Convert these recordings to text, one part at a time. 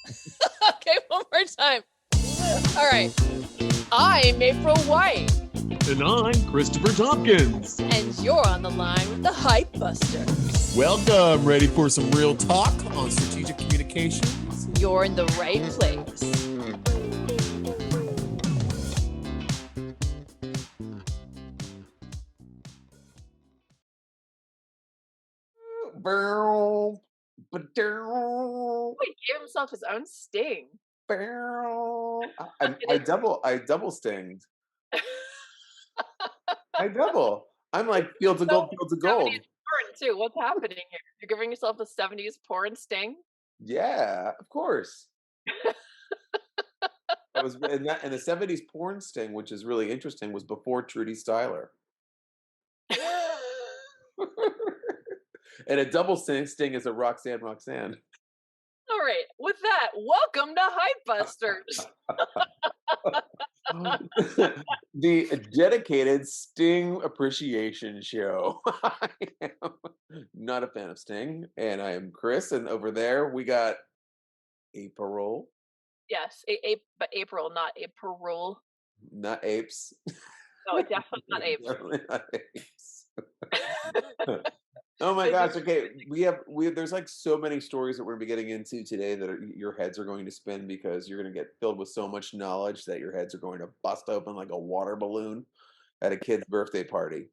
Okay, one more time. All right. I'm April White. And I'm Christopher Tompkins. And you're on the line with the Hype Busters. Welcome. Ready for some real talk on strategic communications? You're in the right place. He gave himself his own sting. I double stinged. I double. I'm like fields of gold, fields of gold. 70s porn too. What's happening here? You're giving yourself a 70s porn sting? Yeah, of course. I was in that, and the 70s porn sting, which is really interesting, was before Trudy Styler. And a double sting is a Roxanne. All right. With that, welcome to Hype Busters. The dedicated Sting appreciation show. I am not a fan of Sting, and I am Chris, and over there we got April. Yes, but April, not April. Not apes. No, definitely not apes. Definitely not apes. Oh my gosh! Okay, we have there's like so many stories that we're gonna be getting into today that your heads are going to spin because you're gonna get filled with so much knowledge that your heads are going to bust open like a water balloon at a kid's birthday party.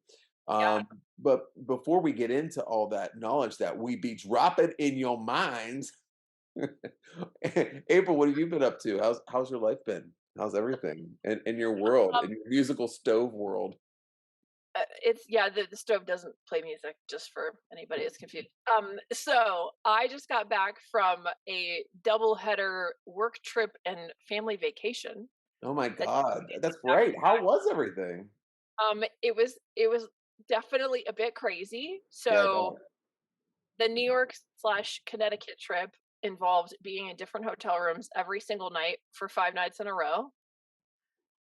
Yeah. But before we get into all that knowledge that we be dropping in your minds, April, what have you been up to? How's your life been? How's everything in your world, in your musical stove world? The stove doesn't play music, just for anybody that's confused. So I just got back from a double-header work trip and family vacation. Oh my God, that's great. How was everything? It was definitely a bit crazy. So the New York / Connecticut trip involved being in different hotel rooms every single night for 5 nights in a row.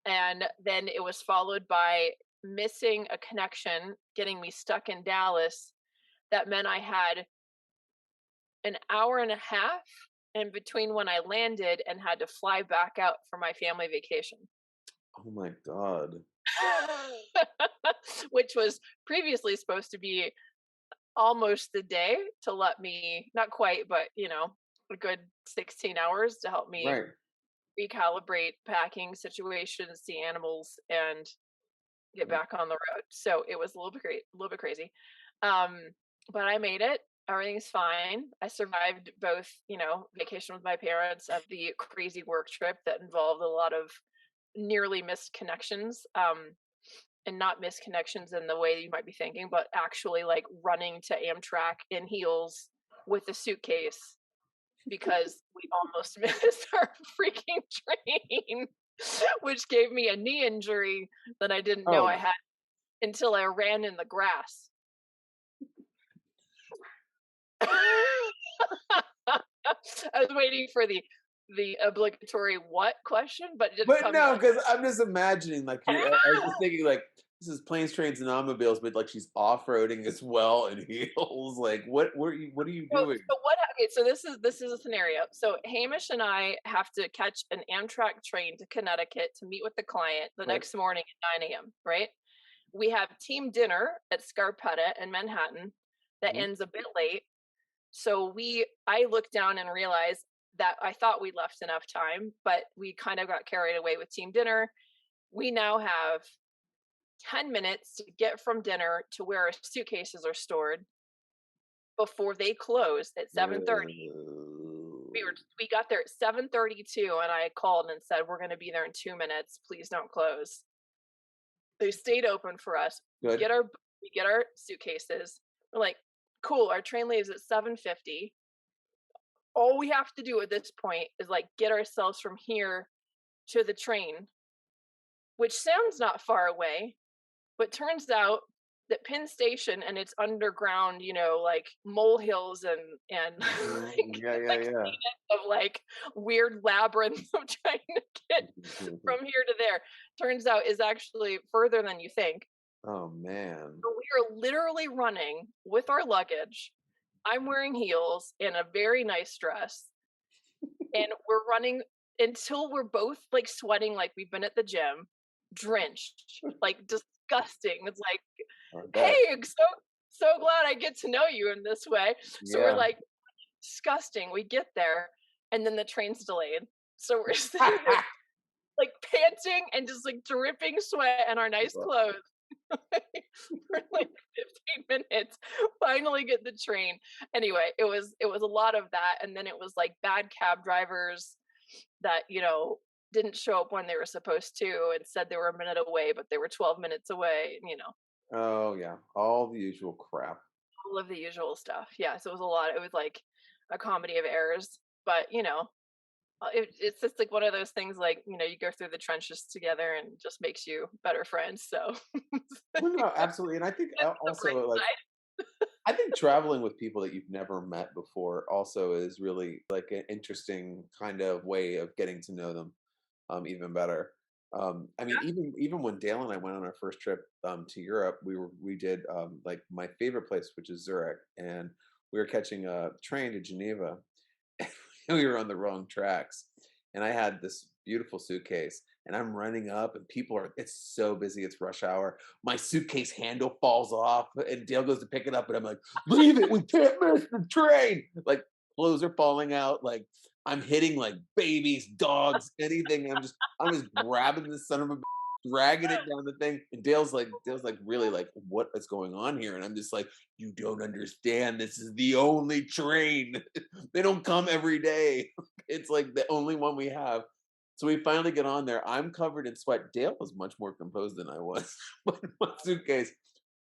And then it was followed by missing a connection, getting me stuck in Dallas. That meant I had an hour and a half in between when I landed and had to fly back out for my family vacation. Oh my God. Which was previously supposed to be almost the day to let me, not quite, but a good 16 hours to help me recalibrate packing situations, see animals, and get back on the road. So it was a little bit crazy. But I made it. Everything's fine. I survived both, vacation with my parents of the crazy work trip that involved a lot of nearly missed connections. And not missed connections in the way that you might be thinking, but actually like running to Amtrak in heels with a suitcase because we almost missed our freaking train. Which gave me a knee injury that I didn't know I had until I ran in the grass. I was waiting for the obligatory what question, but it didn't come no, yet. because I'm just imagining I was just thinking this is planes, trains, and automobiles, but she's off-roading as well in heels. What are you doing? So this is a scenario. So Hamish and I have to catch an Amtrak train to Connecticut to meet with the client the next morning at 9 a.m. Right? We have team dinner at Scarpetta in Manhattan that ends a bit late. So I looked down and realized that I thought we left enough time, but we kind of got carried away with team dinner. We now have 10 minutes to get from dinner to where our suitcases are stored before they closed at 7:30. We got there at 7:32, and I called and said, "We're going to be there in 2 minutes. Please don't close." They stayed open for us. We get our suitcases. We're like, "Cool, our train leaves at 7:50. All we have to do at this point is get ourselves from here to the train," which sounds not far away, but turns out that Penn Station and its underground, molehills and of weird labyrinth of trying to get from here to there, turns out is actually further than you think. Oh man. So we are literally running with our luggage. I'm wearing heels and a very nice dress. and we're running until we're both like sweating like we've been at the gym, drenched, like disgusting. It's like, I bet. hey, so glad I get to know you in this way. So we're Yeah. like disgusting. We get there, and then the train's delayed. So we're sitting there like panting and just like dripping sweat and our nice clothes for like 15 minutes. Finally get the train. Anyway, it was a lot of that, and then it was like bad cab drivers that didn't show up when they were supposed to and said they were a minute away, but they were 12 minutes away. Oh yeah, all the usual crap. All of the usual stuff. Yeah, so it was a lot. It was like a comedy of errors, but it's just like one of those things. Like you go through the trenches together, and it just makes you better friends. So Well, no, absolutely, and I think that's the bright also like side. I think traveling with people that you've never met before also is really like an interesting kind of way of getting to know them even better. I mean, even when Dale and I went on our first trip to Europe, we did like my favorite place, which is Zurich, and we were catching a train to Geneva, we were on the wrong tracks. And I had this beautiful suitcase and I'm running up and it's so busy. It's rush hour. My suitcase handle falls off and Dale goes to pick it up and I'm like, leave it. We can't miss the train. Like clothes are falling out. Like I'm hitting like babies, dogs, anything. I'm just grabbing the son of a dragging it down the thing. And Dale's like really like, what is going on here? And I'm just like, you don't understand. This is the only train. They don't come every day. It's like the only one we have. So we finally get on there. I'm covered in sweat. Dale was much more composed than I was. But my suitcase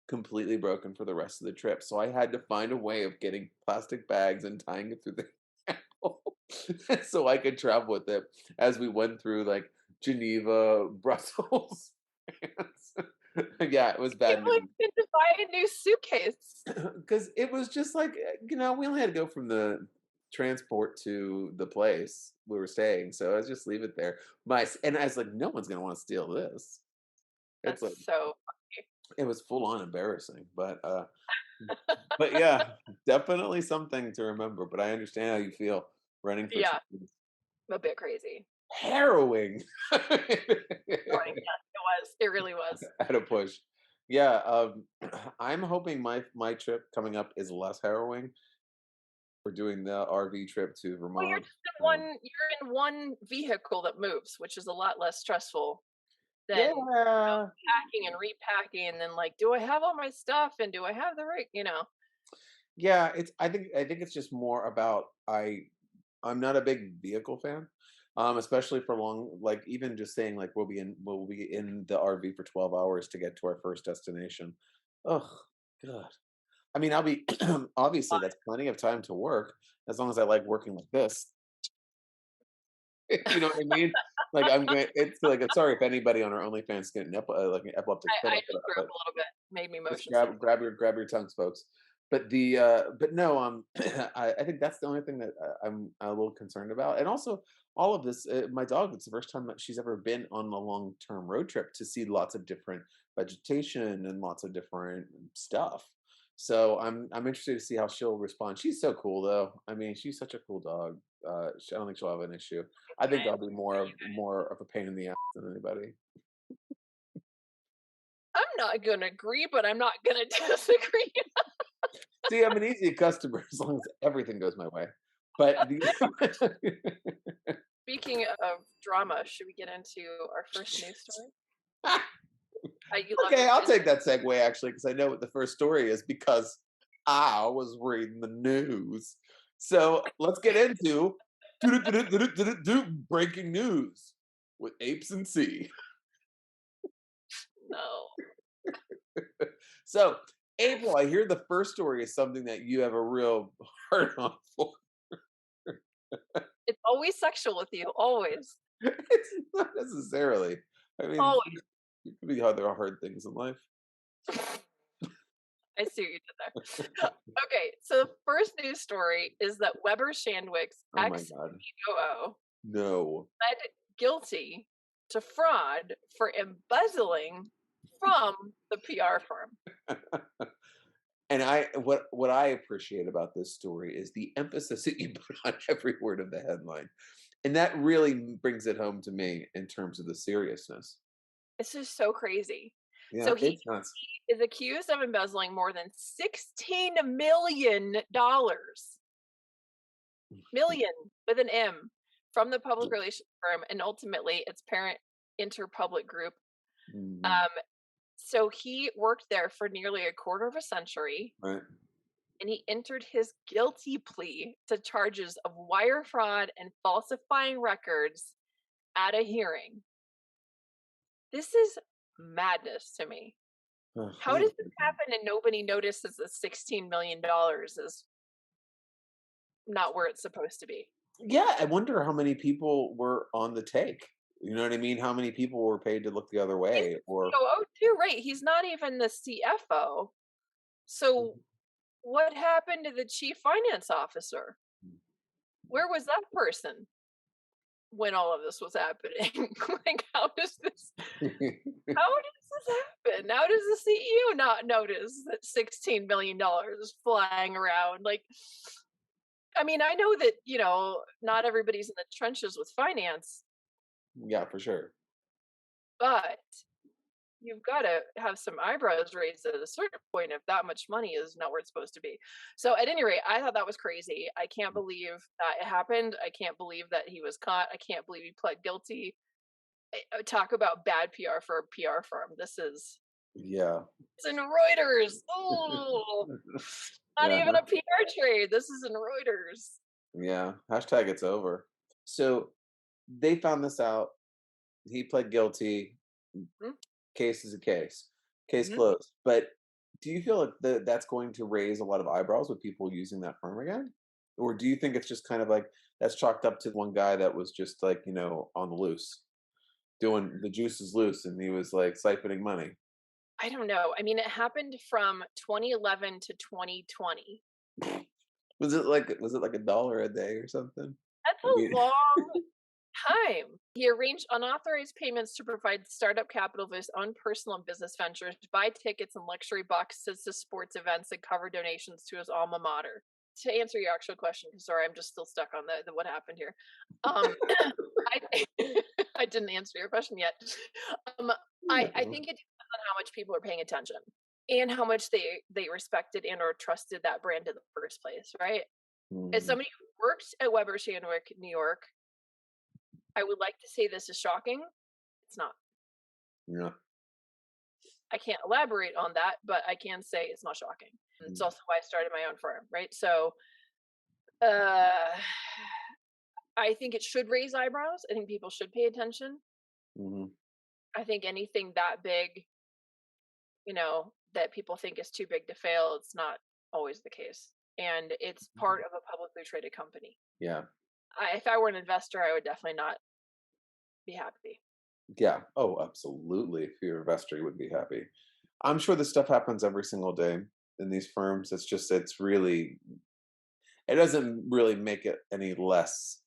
completely broken for the rest of the trip. So I had to find a way of getting plastic bags and tying it through the handle so I could travel with it as we went through like Geneva, Brussels. Yeah, it was Can't bad believe news you had to buy a new suitcase. because it was just like we only had to go from the transport to the place we were staying, so I was just leave it there. And I was like, no one's gonna want to steal this. It's That's like so it was full on embarrassing, but yeah, definitely something to remember. But I understand how you feel running for yeah, trains. a bit crazy. Harrowing. Annoying. Yes, it was. It really was. At a push. Yeah, I'm hoping my trip coming up is less harrowing. We're doing the RV trip to Well, Vermont. you're in one vehicle that moves, which is a lot less stressful than Yeah, packing and repacking and then like, do I have all my stuff and do I have the right? yeah. I think it's just more about I'm not a big vehicle fan, especially for long. Like even just saying like we'll be in the RV for 12 hours to get to our first destination. Oh God. I mean, I'll be obviously that's plenty of time to work as long as I like working like this. You know what I mean? Like I'm going. It's like sorry if anybody on our OnlyFans getting like an epileptic fit, I just threw up but a little bit, made me just motion sick. grab your tongues, folks. But no, I think that's the only thing that I'm a little concerned about, and also all of this. My dog, it's the first time that she's ever been on a long term road trip to see lots of different vegetation and lots of different stuff. So I'm interested to see how she'll respond. She's so cool though. I mean, she's such a cool dog. I don't think she'll have an issue. I think I'll be more of a pain in the ass than anybody. I'm not gonna agree, but I'm not gonna disagree. See, I'm an easy customer as long as everything goes my way. But Speaking of drama, should we get into our first news story? You love okay, your I'll friends. take that segue actually because I know what the first story is because I was reading the news. So let's get into breaking news with Apes and Sea. No, So, April, I hear the first story is something that you have a real hard on for. it's always sexual with you. Always, It's not necessarily. I mean, always. it could be other hard things in life. I see what you did there. Okay, so the first news story is that Weber Shandwick's Oh my ex God. COO No. pled guilty to fraud for embezzling from the PR firm. And what I appreciate about this story is the emphasis that you put on every word of the headline. And that really brings it home to me in terms of the seriousness. It's just so crazy. Yeah, So it's nuts. he is accused of embezzling more than $16 million, million with an M, from the public relations firm and ultimately its parent Interpublic Group. Mhm. Um, so he worked there for nearly a quarter of a century, Right. and he entered his guilty plea to charges of wire fraud and falsifying records at a hearing. This is madness to me. Ugh, How does this happen and nobody notices that $16 million is not where it's supposed to be? yeah, I wonder how many people were on the take. You know what I mean? How many people were paid to look the other He's way? the Or COO too, right? He's not even the CFO. So what happened to the chief finance officer? Where was that person when all of this was happening? Like, how does this happen? How does the CEO not notice that $16 million is flying around? Like, I mean, I know that, not everybody's in the trenches with finance, yeah, for sure. but you've got to have some eyebrows raised at a certain point if that much money is not where it's supposed to be. So, at any rate, I thought that was crazy. I can't believe that it happened. I can't believe that he was caught. I can't believe he pled guilty. Talk about bad PR for a PR firm. This is Yeah. it's in Reuters. Oh, not Yeah. even a PR trade. This is in Reuters. Yeah. Hashtag it's over. So they found this out. He pled guilty. Case is a case. Case Mm-hmm. closed. But do you feel like that's going to raise a lot of eyebrows with people using that firm again? Or do you think it's just kind of like that's chalked up to one guy that was just like, on the loose, doing the juice is loose and he was like siphoning money? I don't know. I mean, it happened from 2011 to 2020. Was it like $1 a day or something? That's I a mean, long time. He arranged unauthorized payments to provide startup capital for his own personal and business ventures, to buy tickets and luxury boxes to sports events, and cover donations to his alma mater. To answer your actual question, 'cause sorry, I'm just still stuck on the what happened here. I I didn't answer your question yet. Um, I think it depends on how much people are paying attention and how much they respected and or trusted that brand in the first place, right? As mm, somebody who worked at Weber Shandwick, New York, I would like to say this is shocking. It's not. yeah. I can't elaborate on that, but I can say it's not shocking. It's Mm, also why I started my own firm, right? So, uh, I think it should raise eyebrows. I think people should pay attention. mhm, I think anything that big, that people think is too big to fail, it's not always the case. And it's part of a publicly traded company. yeah. If I were an investor, I would definitely not be happy. Yeah. Oh, absolutely. If you're an investor, you would be happy. I'm sure this stuff happens every single day in these firms. It doesn't really make it any less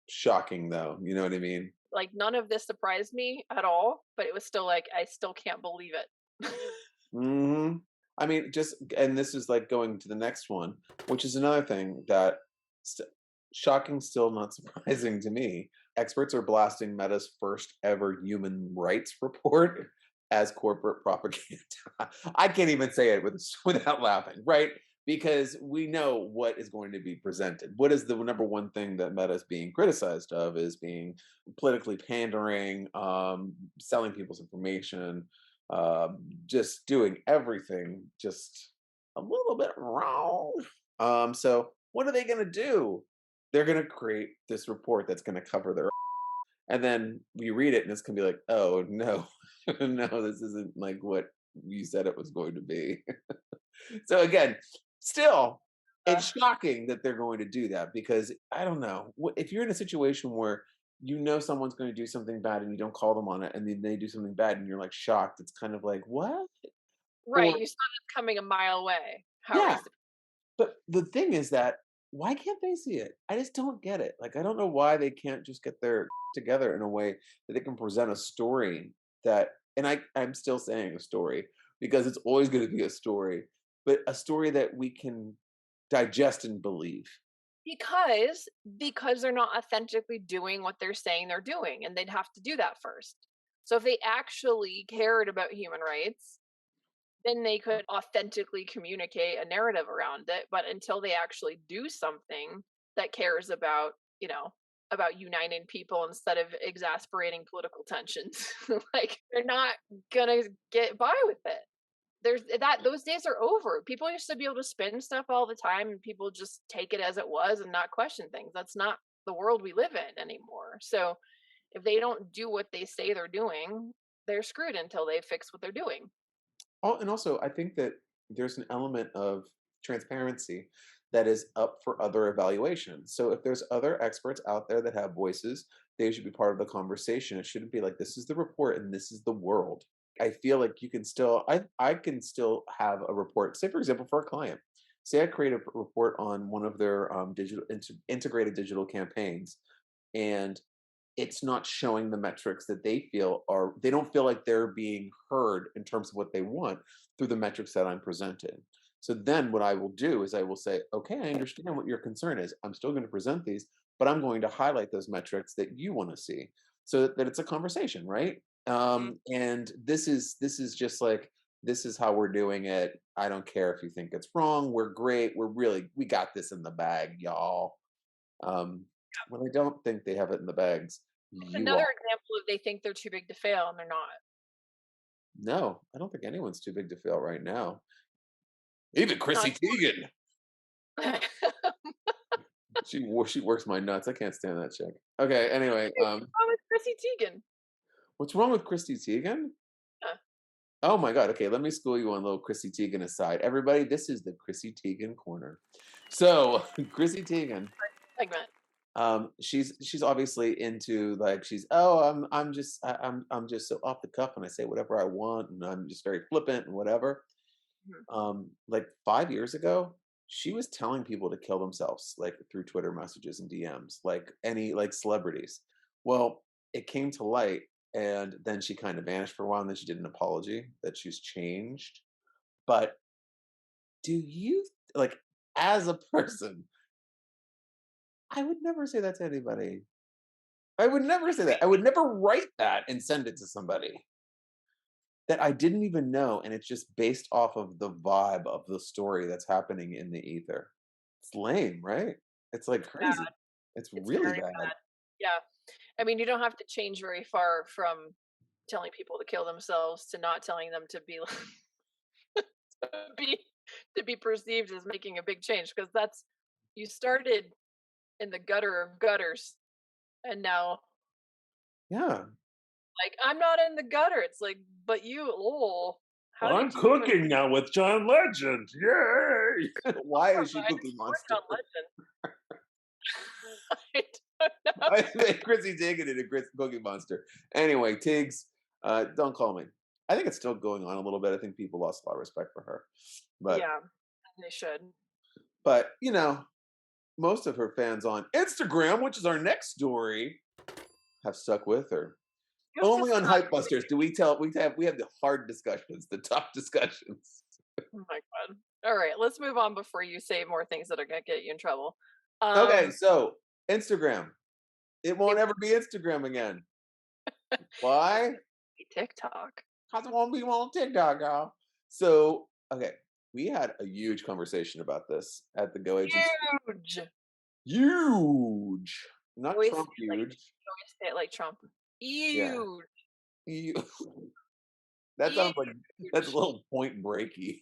shocking, though. You know what I mean? Like, none of this surprised me at all, but it was still like, I still can't believe it. Hmm. I mean, and this is like going to the next one, which is another thing that st- shocking, still not surprising to me. Experts are blasting Meta's first ever human rights report as corporate propaganda. I can't even say it without laughing, right? Because we know what is going to be presented. What is the number one thing that Meta is being criticized of is being politically pandering, selling people's information, just doing everything just a little bit wrong. So what are they going to do? They're going to create this report that's going to cover their, and then we read it and it's going to be like, oh no, no, this isn't like what you said it was going to be. So again, still, Uh, it's shocking that they're going to do that because I don't know if you're in a situation where someone's going to do something bad and you don't call them on it, and then they do something bad and you're like shocked. It's kind of like what? right, Or you saw it coming a mile away. How are you yeah, sup but the thing is that why can't they see it? I just don't get it. Like I don't know why they can't just get their together in a way that they can present a story that, and I'm still saying a story because it's always going to be a story but a story that we can digest and believe. Because they're not authentically doing what they're saying they're doing, and they'd have to do that first. So if they actually cared about human rights, then they could authentically communicate a narrative around it. But until they actually do something that cares about, about uniting people instead of exasperating political tensions, like they're not gonna get by with it. There's that those days are over. People used to be able to spin stuff all the time and people just take it as it was and not question things. That's not the world we live in anymore. So if they don't do what they say they're doing, they're screwed until they fix what they're doing. Oh, and also, I think that there's an element of transparency that is up for other evaluation. So if there's other experts out there that have voices, they should be part of the conversation. It shouldn't be like this is the report and this is the world. I feel like you can still, I can still have a report. Say, for example, for a client, say I create a report on one of their integrated digital campaigns, and it's not showing the metrics that they feel are, they don't feel like they're being heard in terms of what they want through the metrics that I'm presenting. So then what I will do is I will say, okay, I understand what your concern is. I'm still going to present these, but I'm going to highlight those metrics that you want to see so that it's a conversation, right? Mm. And this is just like, this is how we're doing it. I don't care if you think it's wrong. We're great. We got this in the bag, y'all. When I don't think they have it in the bags, It's you another all. example of they think they're too big to fail and they're not. No, I don't think anyone's too big to fail right now. Even Chrissy Not Teigen. She works my nuts. I can't stand that chick. Okay, anyway, wrong with Chrissy Teigen. what's wrong with Chrissy Teigen? Yeah, Oh my god, okay, let me school you on a little Chrissy Teigen aside. Everybody, this is the Chrissy Teigen corner. So, Chrissy Teigen, segment. she's obviously into like I'm just so off the cuff and I say whatever I want and I'm just very flippant and whatever. Mhm. Like 5 years ago, she was telling people to kill themselves, like through Twitter messages and DMs, like any like celebrities. Well, it came to light, and then she kind of vanished for a while, and then she did an apology that she's changed. But do you like, as a person, I would never say that to anybody. I would never say that. I would never write that and send it to somebody that I didn't even know, and it's just based off of the vibe of the story that's happening in the ether. It's lame, right? It's like It's crazy. bad. It's It's really very bad. bad. Yeah. I mean, you don't have to change very far from telling people to kill themselves to not telling them to be be to be perceived as making a big change because that's you started in the gutter of gutters and now Yeah. like I'm not in the gutter. It's like, but you how I'm did you even cooking now with John Legend. Yay! Why is she I Cookie just worked Monster? on Legend. I don't know. I think Chrissy Teigen did a Cookie Monster. Anyway, Tiggs, don't call me. I think it's still going on a little bit. I think people lost a lot of respect for her. But Yeah, they should. but most of her fans on Instagram, which is our next story, have stuck with her. You have to Only on stop. Hypebusters do we have the hard discussions, the tough discussions. Oh my god. All right, let's move on before you say more things that are gonna get you in trouble. Okay, Um, so Instagram. It won't it- ever be Instagram again. Why? TikTok. Cause it won't be on TikTok, y'all. So, okay, we had a huge conversation about this at the Go Agency. Huge. Huge, not Always Trump huge. always say it like Trump. Yeah, Huge. Hu- that sounds like that's a Huge. little Point Breaky.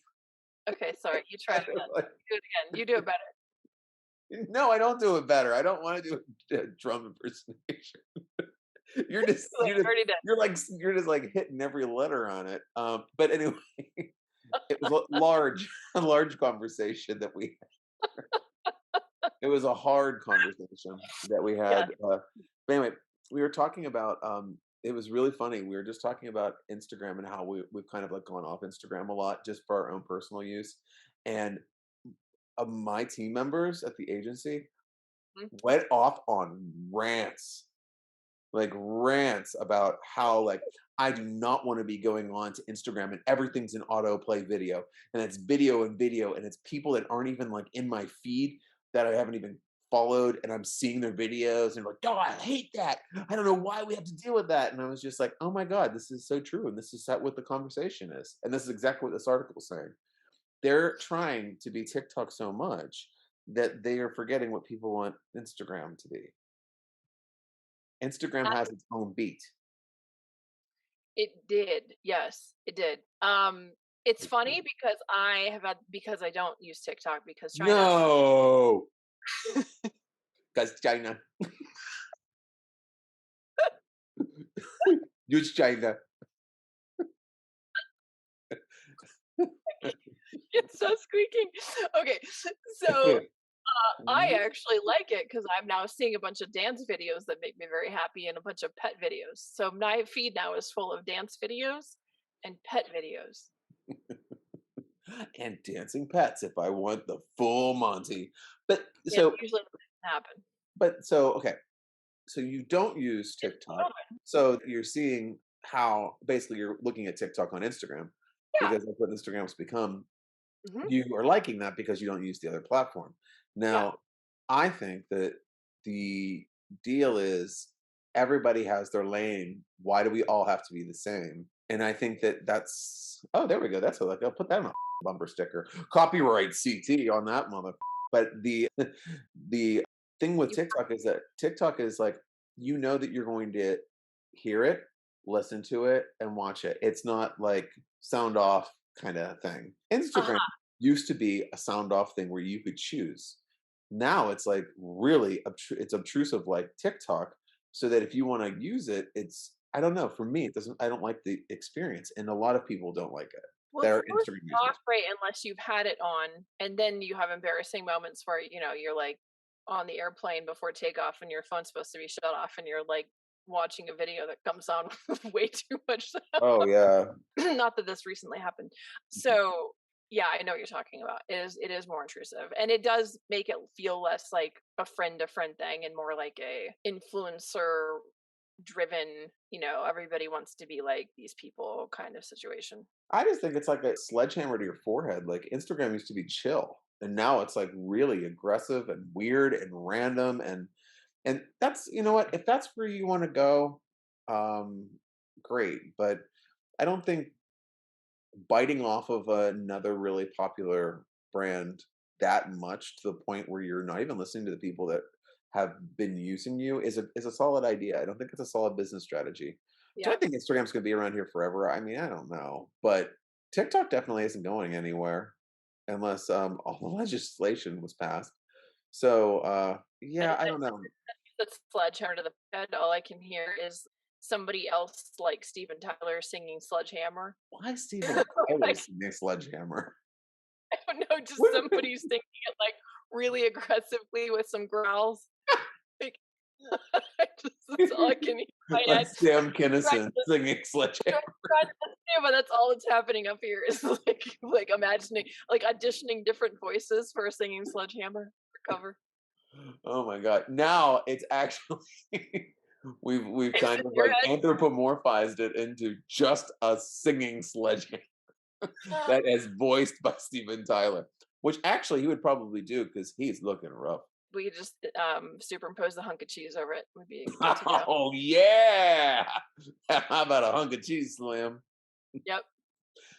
Okay, sorry. You try it again. Do it again. You do it better. No, I don't do it better. I don't want to do a Trump impersonation. You're just Wait, I already did. you're just like hitting every letter on it. But anyway, it was a large, a large conversation that we. It was a hard conversation that we Yeah. had. But anyway, we were talking about. It was really funny. We were just talking about Instagram and how we've kind of like gone off Instagram a lot just for our own personal use, and my team members at the agency Mhm. went off on rants, like rants about how like I do not want to be going on to Instagram and everything's an autoplay video, and it's video and video, and it's people that aren't even like in my feed that I haven't even followed, and I'm seeing their videos and like, oh, I hate that. I don't know why we have to deal with that. And I was just like, oh my God, this is so true. And this is what the conversation is. And this is exactly what this article is saying. They're trying to be TikTok so much that they are forgetting what people want Instagram to be. Instagram has its own beat. It did. Yes, it did. It's funny because because I don't use TikTok because China. No, because China. Use China. It's so squeaking. Okay, so I actually like it because I'm now seeing a bunch of dance videos that make me very happy and a bunch of pet videos. So my feed now is full of dance videos and pet videos. And dancing pets if I want the full Monty. But Yeah, so, usually doesn't happen. okay. So you don't use TikTok. So you're seeing how basically you're looking at TikTok on Instagram Yeah. because that's what Instagram's become. Hmm. You are liking that because you don't use the other platform. Yeah. Now, I think that the deal is everybody has their lane. Why do we all have to be the same? And I think that oh, there we go. That's like I'll put that on a bumper sticker. Copyright CT on that mother. But the thing with You, TikTok is that TikTok is like you know that you're going to hear it, listen to it, and watch it. It's not like sound off kind of thing. Instagram uh-huh. used to be a sound off thing where you could choose. Now it's like really it's obtrusive like TikTok, so that if you want to use it, it's I don't know. For me, it doesn't. I don't like the experience, and a lot of people don't like it. Well, it's They're supposed Instagram to users. operate unless you've had it on, and then you have embarrassing moments where you're like on the airplane before takeoff, and your phone's supposed to be shut off, and you're like watching a video that comes on with way too much Oh yeah. not that this recently happened. So yeah, I know what you're talking about. It is more intrusive, and it does make it feel less like a friend to friend thing and more like a influencer driven, everybody wants to be like these people kind of situation. I just think it's like a sledgehammer to your forehead. Like Instagram used to be chill, and now it's like really aggressive and weird and random and that's you know what if that's where you want to go, um, great. But I don't think biting off of another really popular brand that much to the point where you're not even listening to the people that have been using you is a solid idea. I don't think it's a solid business strategy. Do I Yeah. think Instagram's going to be around here forever? I mean, I don't know, but TikTok definitely isn't going anywhere unless all the legislation was passed. So yeah, I Anytime don't know. that's sledgehammer to the head, all I can hear is somebody else like Steven Tyler singing Sledgehammer. Why Steven Tyler Like, singing Sledgehammer? I don't know, just What? somebody singing it like really aggressively with some growls. Like, that's all I can hear in my Like head. Sam Trying Kinison to, singing Sledgehammer. trying to yeah, but that's all that's happening up here is like imagining like auditioning different voices for a singing Sledgehammer cover. Oh my god. Now it's actually we've It's kind in of your like anthropomorphized it into just a singing sledgehammer head. that is voiced by Steven Tyler, which actually he would probably do because he's looking rough. We could just superimpose the hunk of cheese over it. Would be good to go. Oh yeah. How about a hunk of cheese slam? Yep.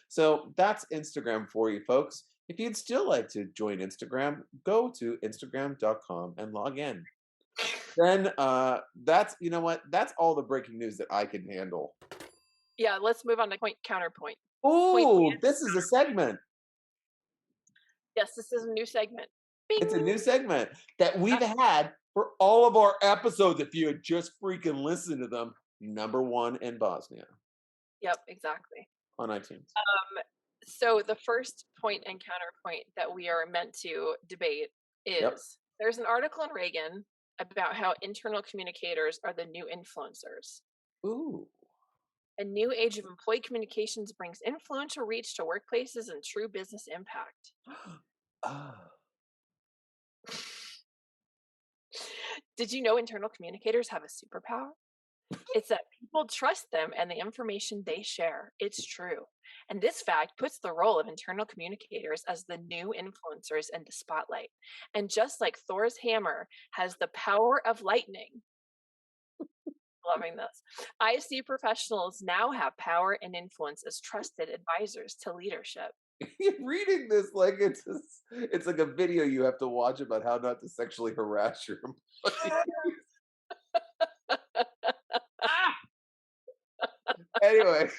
So that's Instagram for you folks. If you'd still like to join Instagram, go to instagram.com and log in. Then that's you know what? That's all the breaking news that I can handle. Yeah, let's move on to point counterpoint. Point Oh, and this is a segment. yes, this is a new segment. It's a Bing. new segment that we've had for all of our episodes. If you had just freaking listened to them, number one in Bosnia Yep, exactly. on iTunes. So the first point and counterpoint that we are meant to debate Yep. is there's an article in Reagan about how internal communicators are the new influencers. Ooh. A new age of employee communications brings influential reach to workplaces and true business impact. Ah. Did you know internal communicators have a superpower? It's that people trust them and the information they share. It's true. And this fact puts the role of internal communicators as the new influencers in the spotlight. And just like Thor's hammer has the power of lightning, loving this, IC professionals now have power and influence as trusted advisors to leadership. You're reading this like it's like a video you have to watch about how not to sexually harass your employees. Anyway,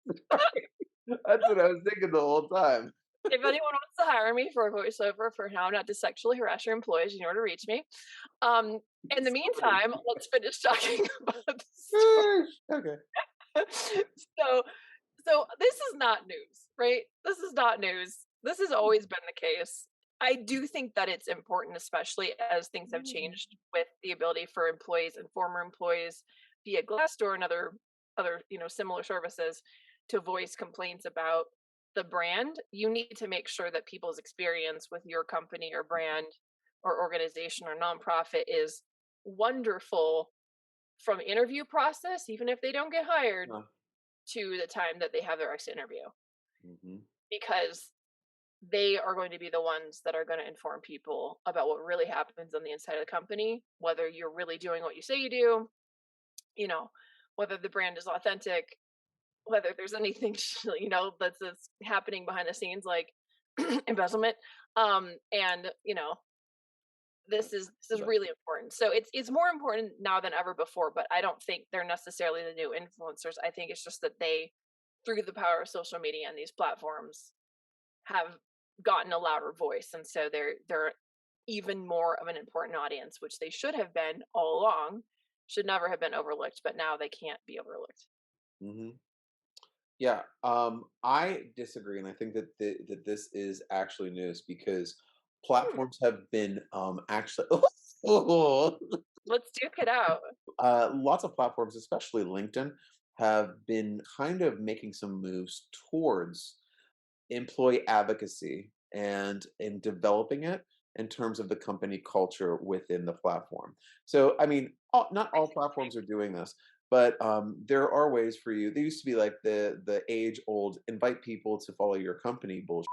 that's what I was thinking the whole time. If anyone wants to hire me for a voiceover for how not to sexually harass your employees, you know where to reach me. Um, in the meantime, let's finish talking about the story. Okay. so so this is not news, right? This is not news. This has always been the case. I do think that it's important, especially as things have changed with the ability for employees and former employees via Glassdoor and other similar services to voice complaints about the brand. You need to make sure that people's experience with your company or brand or organization or nonprofit is wonderful from interview process, even if they don't get hired, Uh, to the time that they have their exit interview, mhm. because they are going to be the ones that are going to inform people about what really happens on the inside of the company, whether you're really doing what you say you do, you know, whether the brand is authentic, whether there's anything that's happening behind the scenes like embezzlement. And this is But really important. So it's more important now than ever before, but I don't think they're necessarily the new influencers. I think it's just that they, through the power of social media and these platforms, have gotten a louder voice, and so they're even more of an important audience, which they should have been all along, should never have been overlooked, but now they can't be overlooked. mhm. Yeah, I disagree, and I think that that this is actually news because Hmm, platforms have been actually let's duke it out. lots of platforms, especially LinkedIn, have been kind of making some moves towards employee advocacy and in developing it in terms of the company culture within the platform. So, I mean, not all platforms are doing this, but there are ways for you. There used to be like the age old invite people to follow your company bullshit.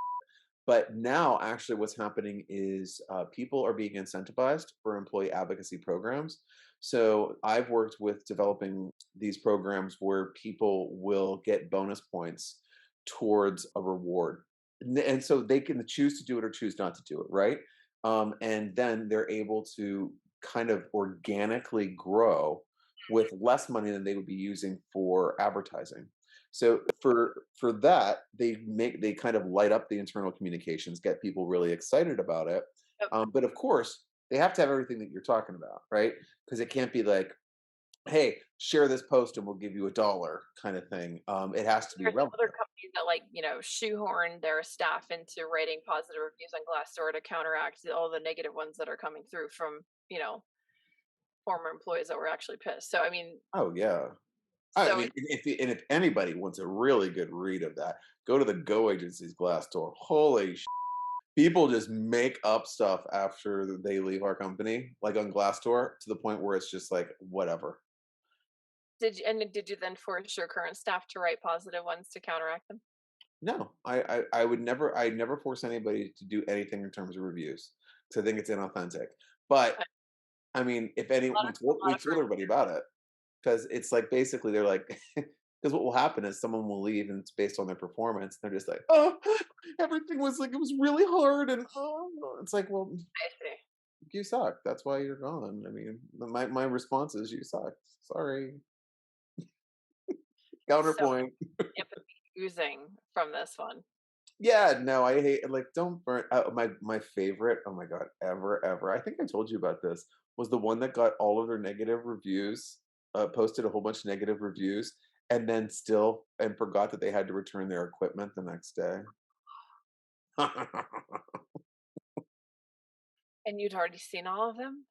But now, actually, what's happening is people are being incentivized for employee advocacy programs. So I've worked with developing these programs where people will get bonus points towards a reward. And so they can choose to do it or choose not to do it, right? And then they're able to kind of organically grow with less money than they would be using for advertising. So for that, they kind of light up the internal communications, get people really excited about it. Yep. But of course, they have to have everything that you're talking about, right? Because it can't be like, "Hey, share this post and we'll give you $1" kind of thing. It has to be There's relevant. other companies that shoehorn their staff into writing positive reviews on Glassdoor to counteract all the negative ones that are coming through from you know former employees that were actually pissed. So I mean, Oh yeah. I so mean, if anybody wants a really good read of that, go to the Go Agency's Glassdoor. Holy people just make up stuff after they leave our company, like on Glassdoor, to the point where it's just like whatever. did you then force your current staff to write positive ones to counteract them? No, I would never I never force anybody to do anything in terms of reviews because I think it's inauthentic. But A I mean, if any, lot of a we lot of told firms. everybody about it because it's like basically they're like because what will happen is someone will leave and it's based on their performance. They're just like, oh, everything was like it was really hard and oh, it's like well I see. you suck. That's why you're gone. I mean, my response is you suck. Sorry. So Counterpoint. empathy oozing from this one. Yeah, no, I hate like don't burn my favorite, oh my god, ever. I think I told you about this. Was the one that got all of their negative reviews, posted a whole bunch of negative reviews, and then still and forgot that they had to return their equipment the next day. And you'd already seen all of them?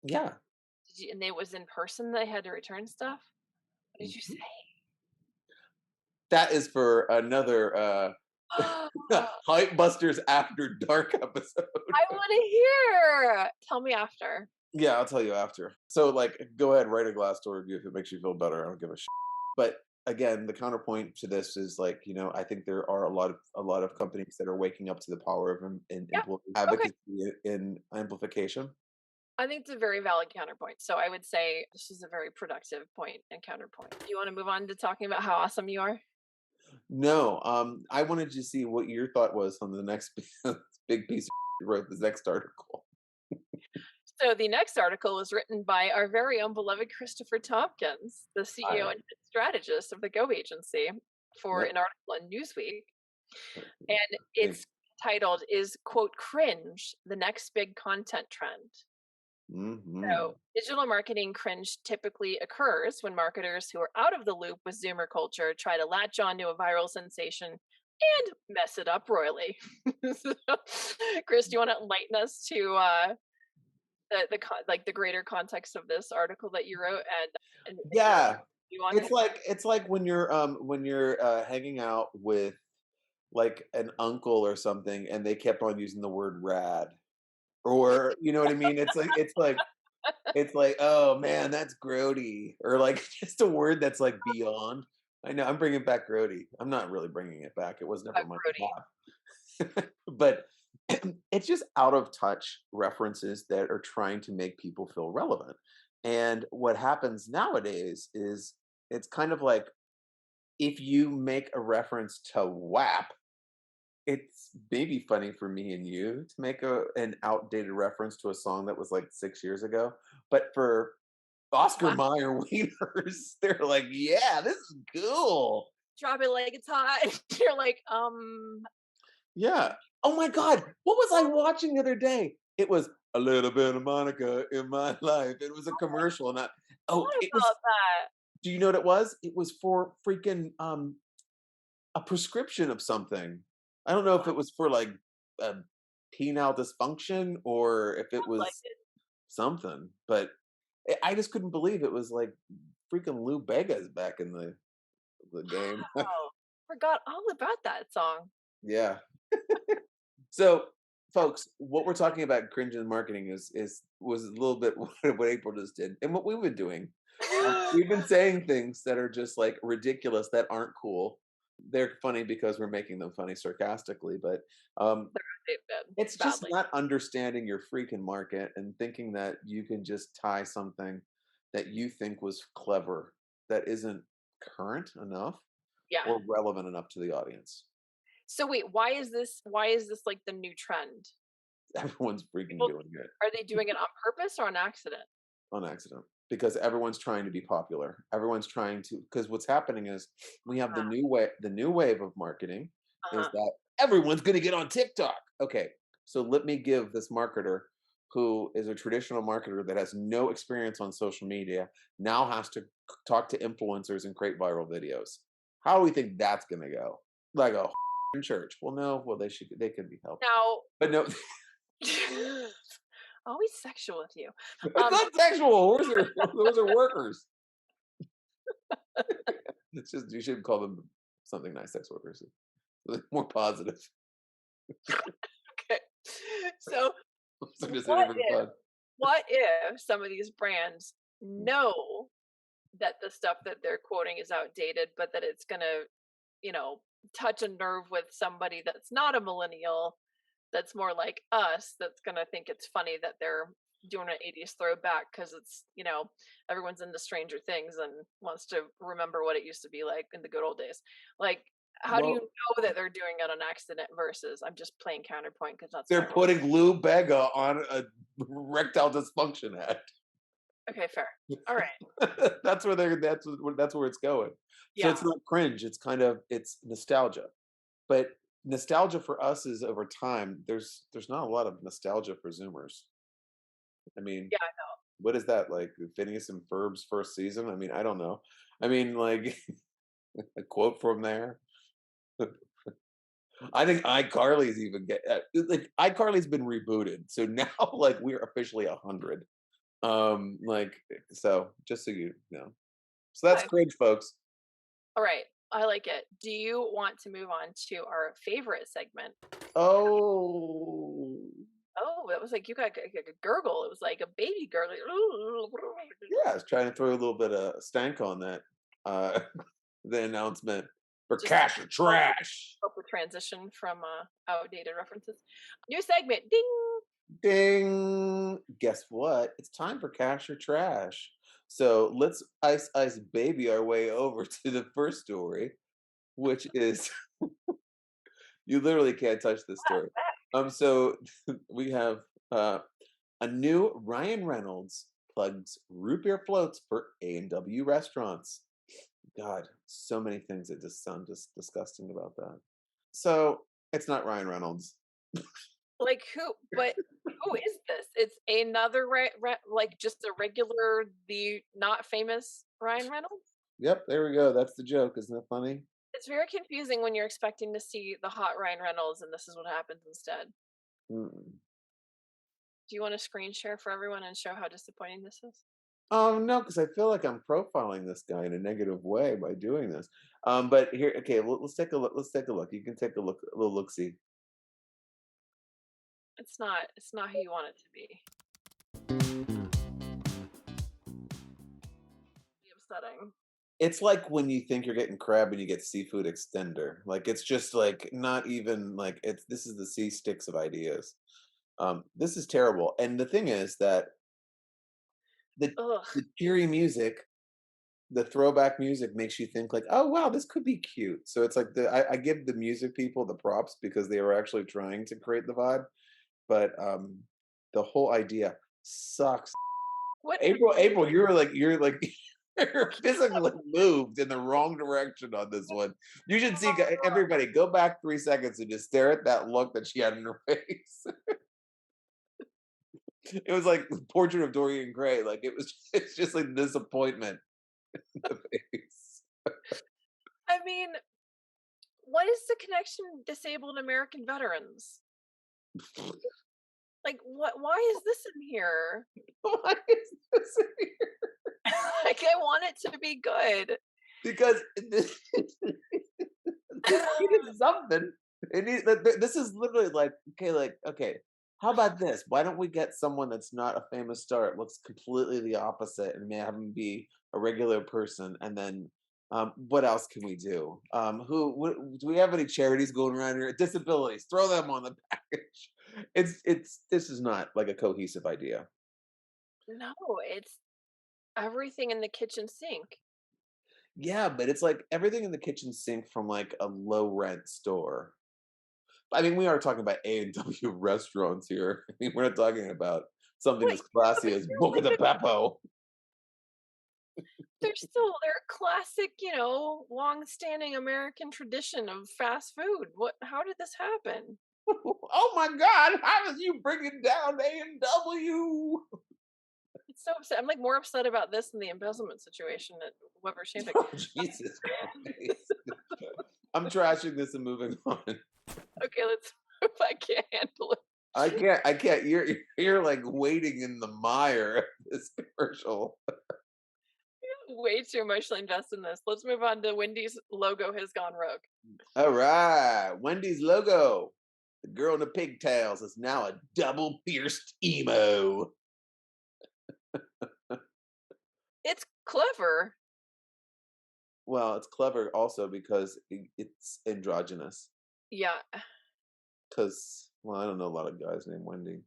Yeah. And it was in person they had to return stuff? What did you say? Mhm. That is for another Hype Busters After Dark episode. I wanna hear! Tell me after. Yeah, I'll tell you after. So, like, go ahead, write a Glassdoor review if it makes you feel better. I don't give a shit. But again, the counterpoint to this is like, I think there are a lot of companies that are waking up to the power of Yeah. employee Okay. advocacy in amplification. I think it's a very valid counterpoint. So I would say this is a very productive point and counterpoint. Do you want to move on to talking about how awesome you are? No, I wanted to see what your thought was on the next big piece of you wrote this next article. So the next article was written by our very own beloved Christopher Tompkins, the CEO I, and strategist of the Go agency, for yep. an article in Newsweek. And Think. it's titled, Is quote cringe the next big content trend? So, Hmm. digital marketing cringe typically occurs when marketers who are out of the loop with Zoomer culture try to latch on to a viral sensation and mess it up royally. So, Chris, do you want to enlighten us to like the greater context of this article that you wrote and your Yeah, view on it's it? like it's like when you're hanging out with like an uncle or something, and they kept on using the word rad, or you know what I mean. It's like, oh man, that's grody, or like just a word that's like beyond. I know I'm bringing back grody. I'm not really bringing it back. It was never my Grody. job. But it's just out of touch references that are trying to make people feel relevant. And what happens nowadays is it's kind of like if you make a reference to WAP, it's maybe funny for me and you to make an outdated reference to a song that was like 6 years ago. But for Oscar Wow. Mayer wieners, they're like, yeah, this is cool. Drop it like it's hot. You're like, Yeah. Oh my God. What was I watching the other day? It was a little bit of Monica in my life. It was a commercial. And oh, what it was, about that? do you know what it was? It was for freaking a prescription of something. I don't know if What? it was for like a penile dysfunction or if it Like was it. something, but I just couldn't believe it was like freaking Lou Bega's back in the game. Wow. Forgot all about that song. Yeah. So, folks, what we're talking about cringe in marketing is was a little bit what April just did, and what we've been doing. We've been saying things that are just like ridiculous that aren't cool. They're funny because we're making them funny sarcastically, but um, It did it's just badly. not understanding your freaking market and thinking that you can just tie something that you think was clever that isn't current enough Yeah. or relevant enough to the audience. So wait, why is this like the new trend? Everyone's freaking People, doing it are they doing it on purpose or on accident? on accident because everyone's trying to be popular. Everyone's trying to, because what's happening is we have the new wave of marketing is Uh-huh. that everyone's going to get on TikTok. Okay, so let me give this marketer who is a traditional marketer that has no experience on social media now has to talk to influencers and create viral videos. How do we think that's going to go? Like a church? Well, no. Well, they could be helped, Now but no. always sexual with you. It's Um not sexual. Those are workers. It's just you should call them something nice, sex workers. More positive. okay. So I'm just in it what for if fun. what if some of these brands know that the stuff that they're quoting is outdated, but that it's gonna, you know, touch a nerve with somebody that's not a millennial, that's more like us, that's gonna think it's funny that they're doing an 80s throwback because it's, everyone's into Stranger Things and wants to remember what it used to be like in the good old days. Like, how do you Well, know that they're doing it on accident versus I'm just playing counterpoint because that's they're my role? putting Lou Bega on a erectile dysfunction ad. Okay, fair. All right. That's where they're. That's where it's going. So Yeah. it's not cringe. It's nostalgia. But nostalgia for us is over time. There's not a lot of nostalgia for Zoomers. I mean, Yeah. what is that like? Phineas and Ferb's first season? I mean, I don't know. I mean, like a quote from there. I think iCarly's even like iCarly's been rebooted, so now like we're officially 100. Like so, just so you know. So that's Okay. cringe, folks. All right. I like it. Do you want to move on to our favorite segment? Oh, Oh, It was like you got like a gurgle. It was like a baby gurgle. Yeah, I was trying to throw a little bit of stank on that. Uh, the announcement for Just to cash or trash. help the transition from outdated references. New segment. Ding. Ding! Guess what? It's time for cash or trash. So let's ice baby our way over to the first story, which is you literally can't touch this story. So we have a new Ryan Reynolds plugs root beer floats for A&W restaurants. God, so many things that just sound just disgusting about that. So it's not Ryan Reynolds. Like who? But who is this? It's another like just a regular, the not famous Ryan Reynolds. Yep, there we go. That's the joke. Isn't that funny? It's very confusing when you're expecting to see the hot Ryan Reynolds, and this is what happens instead. Mm. Do you want to screen share for everyone and show how disappointing this is? No, because I feel like I'm profiling this guy in a negative way by doing this. But here, okay, let's take a look. Let's take a look. You can take a look, a little look see. It's not. It's not who you want it to be. Be upsetting. It's like when you think you're getting crab and you get seafood extender. Like it's just like not even like it's this is the sea sticks of ideas. This is terrible. And the thing is that the Ugh. the cheery music, the throwback music makes you think like, oh wow, this could be cute. So it's like I give the music people the props because they were actually trying to create the vibe, but the whole idea sucks. What? April, you're like you're physically moved in the wrong direction on this one. You should see everybody go back 3 seconds and just stare at that look that she had in her face. It was like the portrait of Dorian Gray. Like it was, it's just like disappointment in the face. I mean, what is the connection disabled American veterans? Like, what? Why is this in here? Why is this in here? Like, I want it to be good. Because this needed something. This is literally like okay. How about this? Why don't we get someone that's not a famous star? It looks completely the opposite, and may have him be a regular person. And then, what else can we do? Do we have any charities going around here? Disabilities, throw them on the package. It's this is not like a cohesive idea. No, it's everything in the kitchen sink. Yeah, but it's like everything in the kitchen sink from like a low rent store. I mean, we are talking about A&W restaurants here. I mean, we're not talking about something What? as classy as Boca de Beppo. They're still their classic, long-standing American tradition of fast food. What? How did this happen? Oh my God! How is you bringing down A&W? It's so upset. I'm like more upset about this than the embezzlement situation at Weber Shandwick. Oh, Jesus Christ! I'm trashing this and moving on. Okay, let's. If I can't handle it. I can't. You're like waiting in the mire of this commercial. Way too emotionally invested in this. Let's move on to Wendy's logo has gone rogue. All right, Wendy's logo. The girl in the pigtails is now a double pierced emo. It's clever. Well, it's clever also because it's androgynous. Yeah. Because, well, I don't know a lot of guys named Wendy.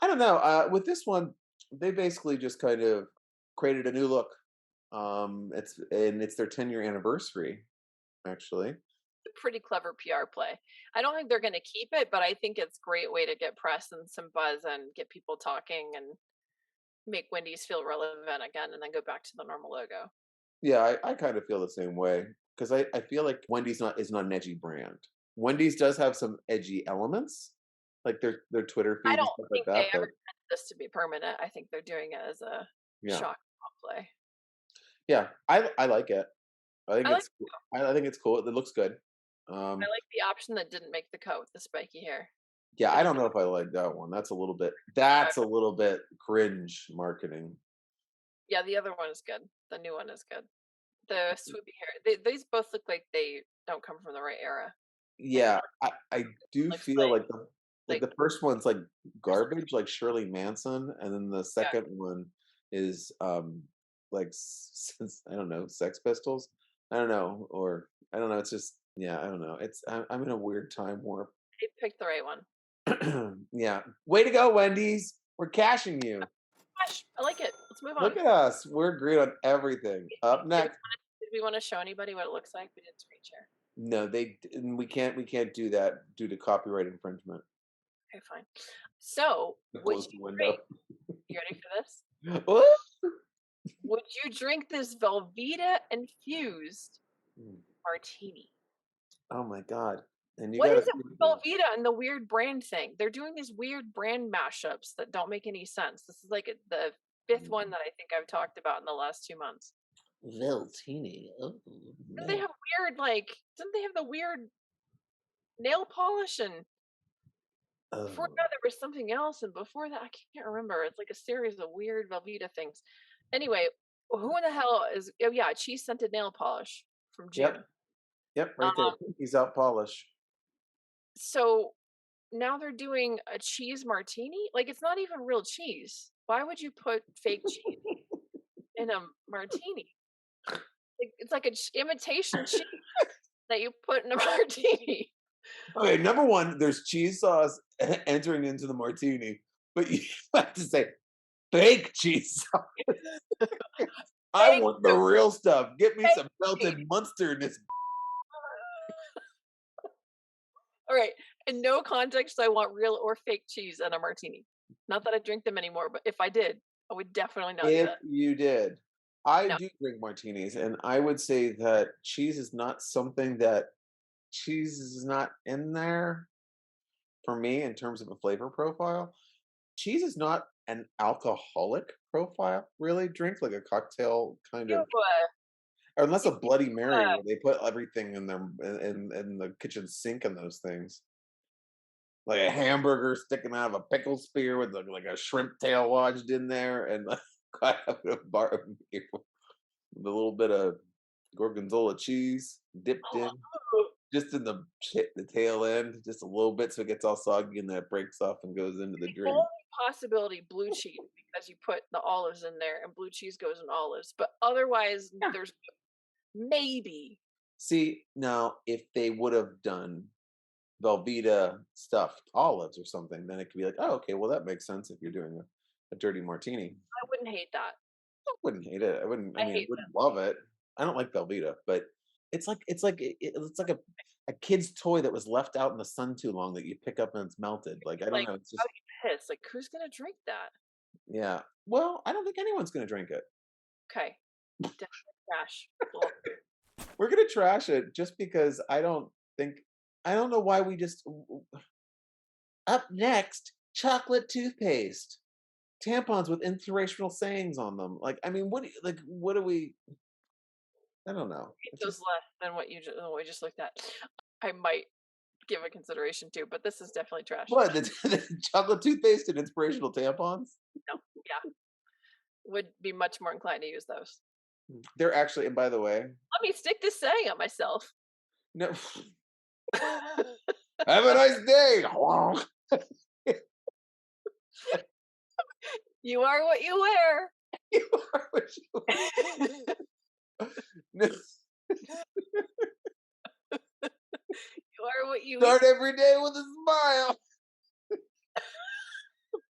I don't know. With this one, they basically just kind of created a new look. It's their 10-year anniversary, actually. Pretty clever PR play. I don't think they're going to keep it, but I think it's a great way to get press and some buzz and get people talking and make Wendy's feel relevant again and then go back to the normal logo. Yeah, I kind of feel the same way because I feel like Wendy's is not an edgy brand. Wendy's does have some edgy elements, like their Twitter feed I and don't stuff think like they that. ever But meant this to be permanent. I think they're doing it as a yeah, shock play. yeah, I like it. I think I like I think it's cool. It looks good. I like the option that didn't make the cut with the spiky hair. Yeah, I don't know if I like that one. That's a little bit cringe marketing. Yeah, the other one is good. The new one is good. The swoopy hair. These both look like they don't come from the right era. Yeah, I do Looks feel like like Like Like, the first one's like garbage, like Shirley Manson, and then the yeah, second one is like I don't know, Sex Pistols. I don't know, or I don't know. It's just yeah, I don't know. I'm in a weird time warp. they picked the right one. Yeah, way to go, Wendy's. We're cashing you. Gosh, I like it. Let's move Look on. at us. We're agreed on everything. Up Did we next. wanna show anybody what it looks like? We didn't screen share. No, we can't do that due to copyright infringement. Okay, fine. So, would Close you the window. drink you ready for this? Woo! Would you drink this Velveeta infused martini? Oh my god. And you What gotta is it with Velveeta and the weird brand thing? They're doing these weird brand mashups that don't make any sense. This is like the fifth one that I think I've talked about in the last 2 months. Veltini. Oh Didn't they man. have weird didn't they have the weird nail polish and before Oh. that there was something else and before that I can't remember. It's like a series of weird Velveeta things. Anyway, who in the hell is oh yeah, cheese scented nail polish from June. Yep. Yep. Right there. Um He's out polish. so now they're doing a cheese martini? Like it's not even real cheese. Why would you put fake cheese in a martini? It's like a imitation cheese that you put in a martini. Okay, number one, there's cheese sauce entering into the martini, but you have to say fake cheese sauce. I Fake want the real stuff. Get me fake some cheese. melted Munster in this. All right. In no context, I want real or fake cheese in a martini. Not that I drink them anymore, but if I did, I would definitely not do If that. you did, I No. do drink martinis, and I would say that cheese is not something that cheese is not in there for me in terms of a flavor profile. Cheese is not an alcoholic profile, really. Drink like a cocktail kind You, of, unless a Bloody Mary uh, where they put everything in their in the kitchen sink and those things. Like a hamburger sticking out of a pickle spear with like a shrimp tail lodged in there, and like, I have a bar with a little bit of gorgonzola cheese dipped in, just in the tail end, just a little bit, so it gets all soggy and then it breaks off and goes into the the drink. only possibility blue cheese because you put the olives in there and blue cheese goes in olives, but otherwise Yeah. there's maybe See, now if they would have done Velveeta stuffed olives or something, then it could be like, oh, okay, well that makes sense if you're doing a dirty martini. I wouldn't hate that. I wouldn't hate it. I wouldn't. I I mean, I hate wouldn't love it. I don't like Velveeta, but it's like a kid's toy that was left out in the sun too long that you pick up and it's melted. Like I don't like know. It's how just you piss. Like who's gonna drink that? yeah. Well, I don't think anyone's gonna drink it. Okay. Definitely trash. Well, We're gonna trash it just because I don't know why we just up next chocolate toothpaste tampons with inspirational sayings on them. Like I mean, what do we? I don't know. rate It's those just less than what we just looked at. I might give a consideration too, but this is definitely trash. what the chocolate toothpaste and inspirational tampons. No, yeah, would be much more inclined to use those. They're actually, and by the way, Let me stick this saying on myself. no, have a nice day. You are what you wear. You are what you no, You are what you eat. start every day with a smile.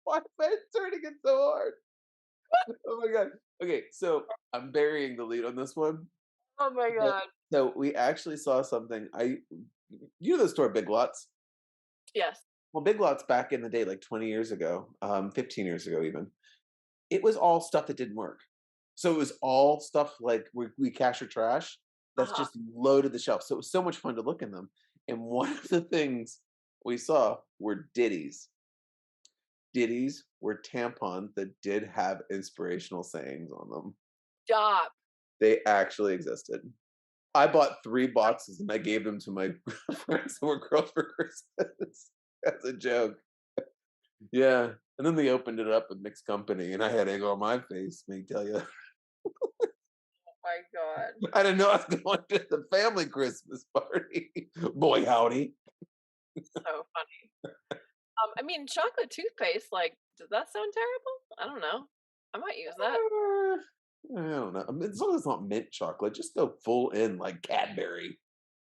Why am I turning it so hard? Oh my god. Okay, so I'm burying the lead on this one. Oh my But god. so we actually saw something. You know the store Big Lots? Yes. Well, Big Lots back in the day, like 20 years ago, 15 years ago even, it was all stuff that didn't work. So it was all stuff like we cash or trash that's Uh-huh. just loaded the shelf. So it was so much fun to look in them. And one of the things we saw were ditties. Ditties were tampons that did have inspirational sayings on them. Stop. They actually existed. I bought 3 boxes and I gave them to my friends who were girls for Christmas as a joke. Yeah. And then they opened it up with mixed company and I had egg on my face, let me tell you. Oh my god. I didn't know I was going to the family Christmas party. Boy, howdy. So funny. I mean, chocolate toothpaste, like, does that sound terrible? I don't know. I might use that. I don't know. I mean, as long as it's not mint chocolate, just go full in like Cadbury.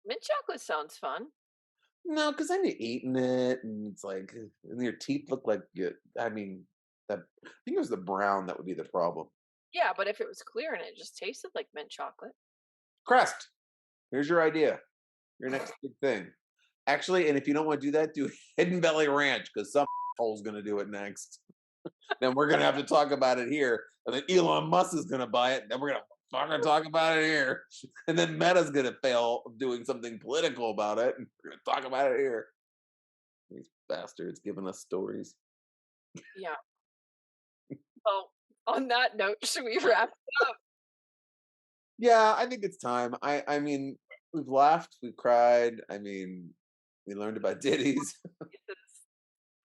Mint chocolate sounds fun. No, because then you're eating it, and it's like, and your teeth look like you. I mean, I think it was the brown that would be the problem. Yeah, but if it was clear and it just tasted like mint chocolate. Crest. Here's your idea. Your next big thing. Actually, and if you don't want to do that, do Hidden Belly Ranch because some hole's going to do it next. Then we're going to have to talk about it here, and then Elon Musk is going to buy it. And then we're going to fucking talk about it here, and then Meta's going to fail doing something political about it, and we're going to talk about it here. These bastards giving us stories. Yeah. Well, on that note, should we wrap it up? Yeah, I think it's time. I mean, we've laughed, we've cried. I mean, we learned about ditties. Because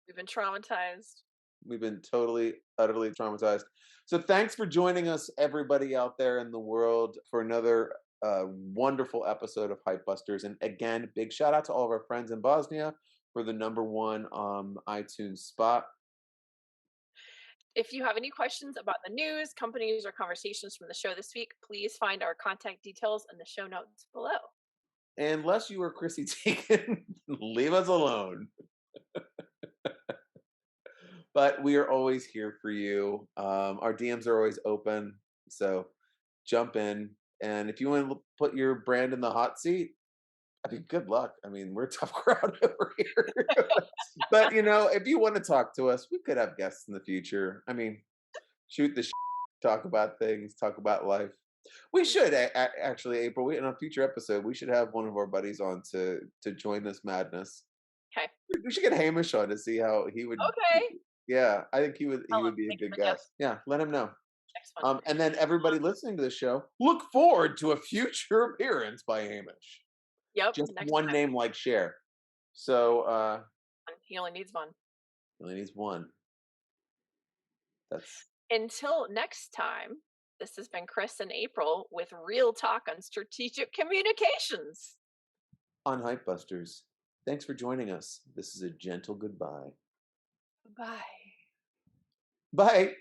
we've been traumatized. We've been totally, utterly traumatized. So thanks for joining us, everybody out there in the world, for another wonderful episode of Hype Busters. And again, big shout out to all of our friends in Bosnia for the #1 iTunes spot. If you have any questions about the news, companies, or conversations from the show this week, please find our contact details in the show notes below. Unless you were Chrissy Teigen, leave us alone. But we are always here for you. Our DMs are always open, so jump in. And if you want to put your brand in the hot seat, I mean, good luck. I mean, we're a tough crowd over here. But if you want to talk to us, we could have guests in the future. I mean, shoot the talk about things, talk about life. We should actually, April. In a future episode, we should have one of our buddies on to join this madness. Okay. We should get Hamish on to see how he would. Okay. Yeah, I think he would be a Thanks good for the guest. Yeah, let him know. Next one. And then everybody listening to the show, look forward to a future appearance by Hamish. Yep. Just next one time. name like Cher. So He only needs one. he only needs one. That's Until next time, this has been Chris and April with Real Talk on Strategic Communications. on Hype Busters. Thanks for joining us. This is a gentle goodbye. Bye. Bye.